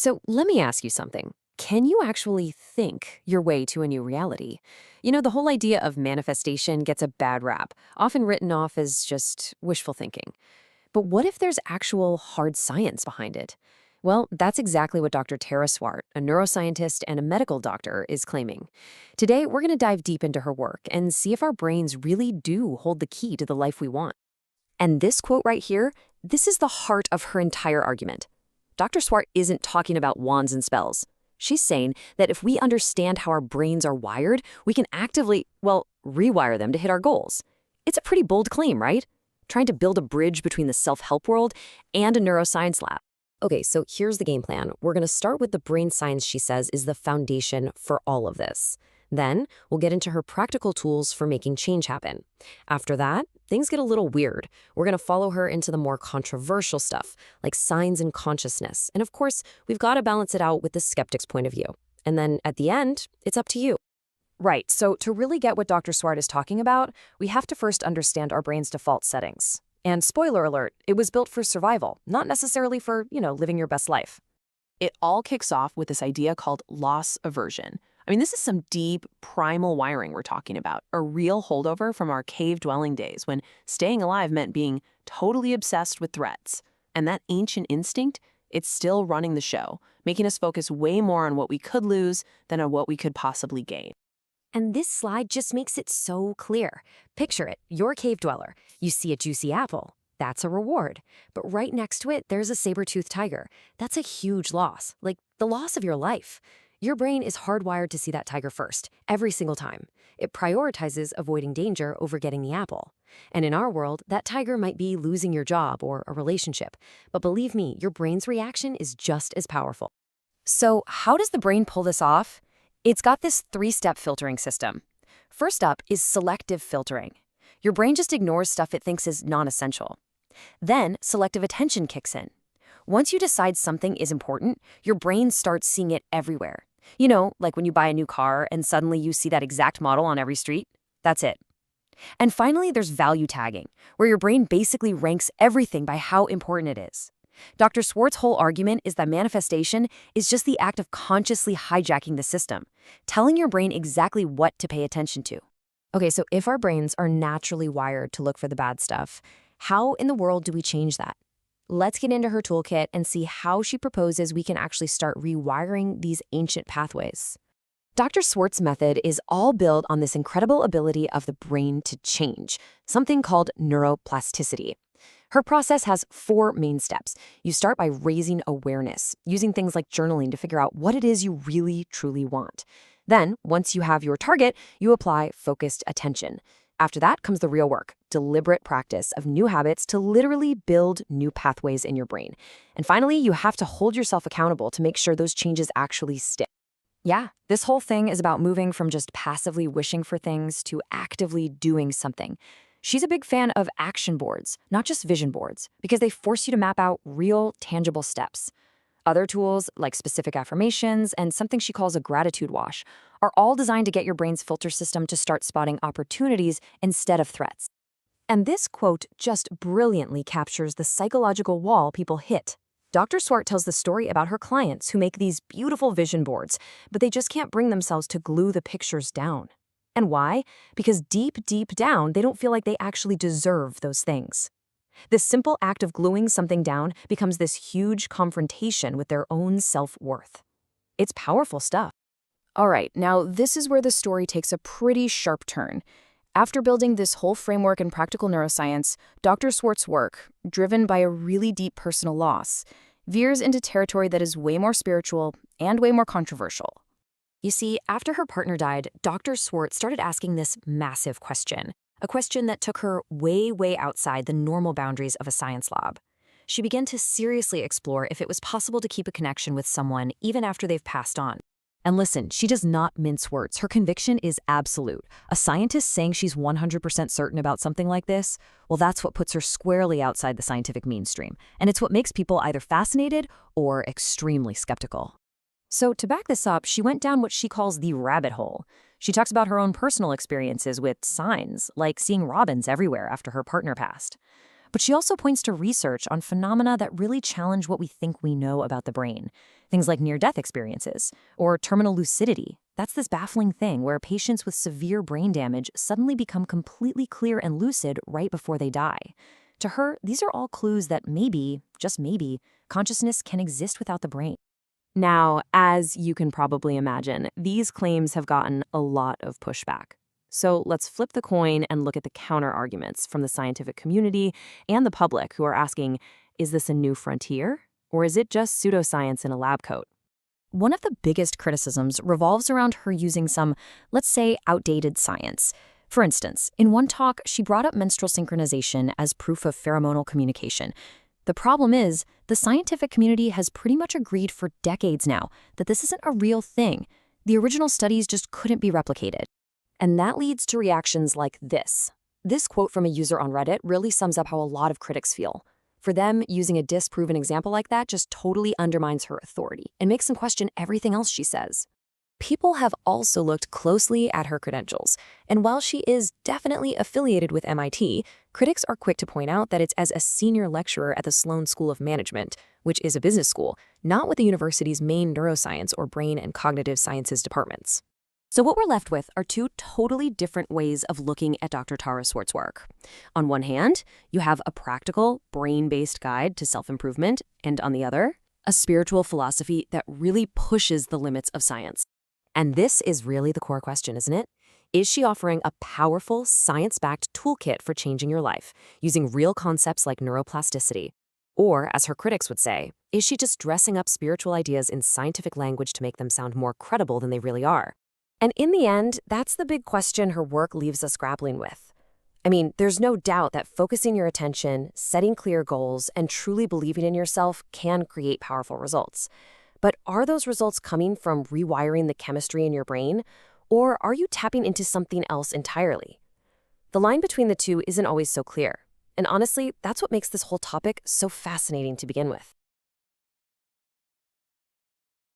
So let me ask you something. Can you actually think your way to a new reality? The whole idea of manifestation gets a bad rap, often written off as just wishful thinking. But what if there's actual hard science behind it? Well, that's exactly what Dr. Tara Swart, a neuroscientist and a medical doctor, is claiming. Today, we're going to dive deep into her work and see if our brains really do hold the key to the life we want. And this quote right here, this is the heart of her entire argument. Dr. Swart isn't talking about wands and spells. She's saying that if we understand how our brains are wired, we can actively, rewire them to hit our goals. It's a pretty bold claim, right? Trying to build a bridge between the self-help world and a neuroscience lab. Okay, so here's the game plan. We're going to start with the brain science she says is the foundation for all of this. Then we'll get into her practical tools for making change happen. After that, things get a little weird. We're going to follow her into the more controversial stuff, like signs and consciousness. And of course, we've got to balance it out with the skeptic's point of view. And then at the end, it's up to you. Right, so to really get what Dr. Swart is talking about, we have to first understand our brain's default settings. And spoiler alert, it was built for survival, not necessarily for, living your best life. It all kicks off with this idea called loss aversion. This is some deep, primal wiring we're talking about, a real holdover from our cave-dwelling days when staying alive meant being totally obsessed with threats. And that ancient instinct, it's still running the show, making us focus way more on what we could lose than on what we could possibly gain. And this slide just makes it so clear. Picture it, you're a cave dweller. You see a juicy apple. That's a reward. But right next to it, there's a saber-toothed tiger. That's a huge loss, like the loss of your life. Your brain is hardwired to see that tiger first, every single time. It prioritizes avoiding danger over getting the apple. And in our world, that tiger might be losing your job or a relationship. But believe me, your brain's reaction is just as powerful. So how does the brain pull this off? It's got this 3-step filtering system. First up is selective filtering. Your brain just ignores stuff it thinks is non-essential. Then selective attention kicks in. Once you decide something is important, your brain starts seeing it everywhere. Like when you buy a new car and suddenly you see that exact model on every street. That's it. And finally, there's value tagging, where your brain basically ranks everything by how important it is. Dr. Swart's whole argument is that manifestation is just the act of consciously hijacking the system, telling your brain exactly what to pay attention to. Okay, so if our brains are naturally wired to look for the bad stuff, how in the world do we change that? Let's get into her toolkit and see how she proposes we can actually start rewiring these ancient pathways. Dr. Swart's method is all built on this incredible ability of the brain to change, something called neuroplasticity. Her process has 4 main steps. You start by raising awareness, using things like journaling to figure out what it is you really, truly want. Then, once you have your target, you apply focused attention. After that comes the real work, deliberate practice of new habits to literally build new pathways in your brain. And finally, you have to hold yourself accountable to make sure those changes actually stick. Yeah, this whole thing is about moving from just passively wishing for things to actively doing something. She's a big fan of action boards, not just vision boards, because they force you to map out real, tangible steps. Other tools, like specific affirmations and something she calls a gratitude wash, are all designed to get your brain's filter system to start spotting opportunities instead of threats. And this quote just brilliantly captures the psychological wall people hit. Dr. Swart tells the story about her clients who make these beautiful vision boards, but they just can't bring themselves to glue the pictures down. And why? Because deep, deep down, they don't feel like they actually deserve those things. This simple act of gluing something down becomes this huge confrontation with their own self-worth. It's powerful stuff. All right, now this is where the story takes a pretty sharp turn. After building this whole framework in practical neuroscience, Dr. Swart's work, driven by a really deep personal loss, veers into territory that is way more spiritual and way more controversial. You see, after her partner died, Dr. Swart started asking this massive question. A question that took her way, way outside the normal boundaries of a science lab. She began to seriously explore if it was possible to keep a connection with someone even after they've passed on. And listen, she does not mince words. Her conviction is absolute. A scientist saying she's 100% certain about something like this, well, that's what puts her squarely outside the scientific mainstream. And it's what makes people either fascinated or extremely skeptical. So to back this up, she went down what she calls the rabbit hole. She talks about her own personal experiences with signs, like seeing robins everywhere after her partner passed. But she also points to research on phenomena that really challenge what we think we know about the brain. Things like near-death experiences or terminal lucidity. That's this baffling thing where patients with severe brain damage suddenly become completely clear and lucid right before they die. To her, these are all clues that maybe, just maybe, consciousness can exist without the brain. Now, as you can probably imagine, these claims have gotten a lot of pushback. So let's flip the coin and look at the counter-arguments from the scientific community and the public who are asking, is this a new frontier? Or is it just pseudoscience in a lab coat? One of the biggest criticisms revolves around her using some, let's say, outdated science. For instance, in one talk, she brought up menstrual synchronization as proof of pheromonal communication. The problem is, the scientific community has pretty much agreed for decades now that this isn't a real thing. The original studies just couldn't be replicated. And that leads to reactions like this. This quote from a user on Reddit really sums up how a lot of critics feel. For them, using a disproven example like that just totally undermines her authority and makes them question everything else she says. People have also looked closely at her credentials, and while she is definitely affiliated with MIT, critics are quick to point out that it's as a senior lecturer at the Sloan School of Management, which is a business school, not with the university's main neuroscience or brain and cognitive sciences departments. So what we're left with are two totally different ways of looking at Dr. Tara Swartz's work. On one hand, you have a practical, brain-based guide to self-improvement, and on the other, a spiritual philosophy that really pushes the limits of science. And this is really the core question, isn't it? Is she offering a powerful, science-backed toolkit for changing your life, using real concepts like neuroplasticity? Or, as her critics would say, is she just dressing up spiritual ideas in scientific language to make them sound more credible than they really are? And in the end, that's the big question her work leaves us grappling with. I mean, there's no doubt that focusing your attention, setting clear goals, and truly believing in yourself can create powerful results. But are those results coming from rewiring the chemistry in your brain, or are you tapping into something else entirely? The line between the two isn't always so clear. And honestly, that's what makes this whole topic so fascinating to begin with.